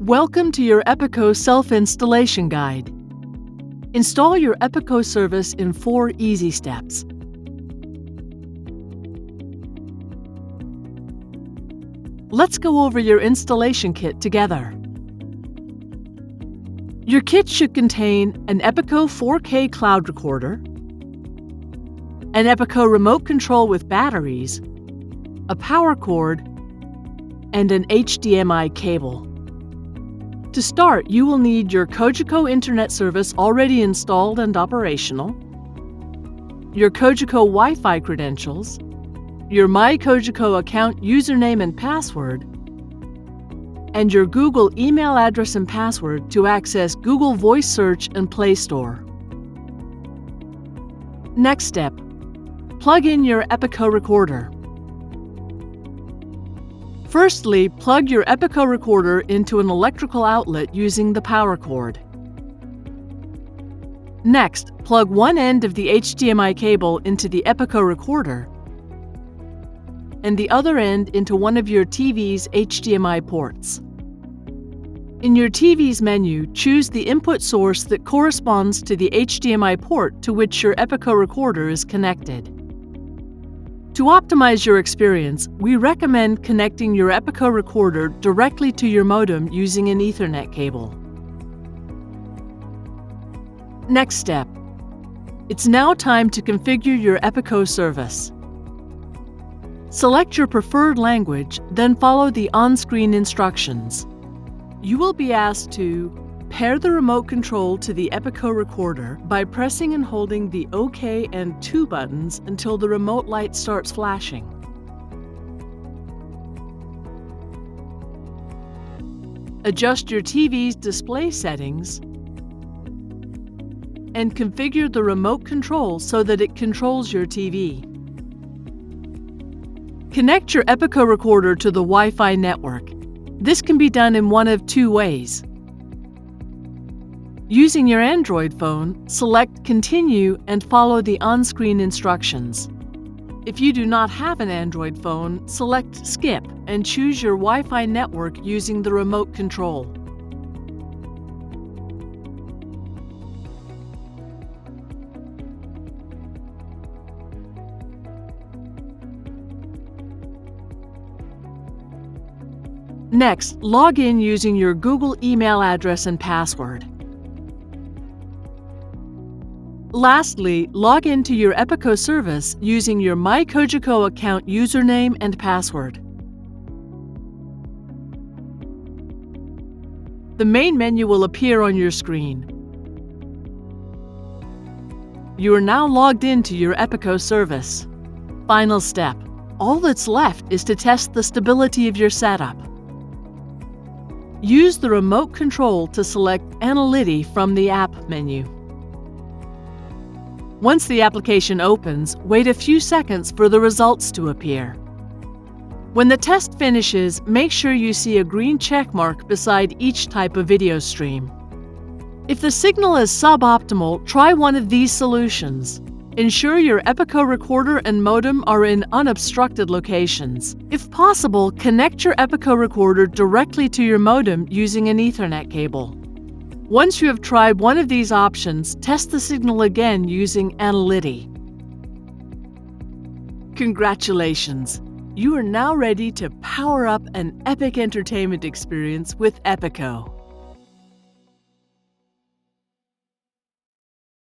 Welcome to your EPICO self-installation guide. Install your EPICO service in 4 easy steps. Let's go over your installation kit together. Your kit should contain an EPICO 4K cloud recorder, an EPICO remote control with batteries, a power cord, and an HDMI cable. To start, you will need your Cogeco internet service already installed and operational, your Cogeco Wi-Fi credentials, your My Cogeco account username and password, and your Google email address and password to access Google Voice Search and Play Store. Next step, plug in your EPICO recorder. Firstly, plug your EPICO recorder into an electrical outlet using the power cord. Next, plug one end of the HDMI cable into the EPICO recorder and the other end into one of your TV's HDMI ports. In your TV's menu, choose the input source that corresponds to the HDMI port to which your EPICO recorder is connected. To optimize your experience, we recommend connecting your EPICO recorder directly to your modem using an Ethernet cable. Next step. It's now time to configure your EPICO service. Select your preferred language, then follow the on-screen instructions. You will be asked to pair the remote control to the EPICO recorder by pressing and holding the OK and 2 buttons until the remote light starts flashing. Adjust your TV's display settings and configure the remote control so that it controls your TV. Connect your EPICO recorder to the Wi-Fi network. This can be done in one of 2 ways. Using your Android phone, select Continue and follow the on-screen instructions. If you do not have an Android phone, select Skip and choose your Wi-Fi network using the remote control. Next, log in using your Google email address and password. Lastly, log into your EPICO service using your My Cogeco account username and password. The main menu will appear on your screen. You are now logged into your EPICO service. Final step. All that's left is to test the stability of your setup. Use the remote control to select Analytics from the App menu. Once the application opens, wait a few seconds for the results to appear. When the test finishes, make sure you see a green check mark beside each type of video stream. If the signal is suboptimal, try one of these solutions. Ensure your EPICO recorder and modem are in unobstructed locations. If possible, connect your EPICO recorder directly to your modem using an Ethernet cable. Once you have tried one of these options, test the signal again using Analytics. Congratulations! You are now ready to power up an epic entertainment experience with EPICO.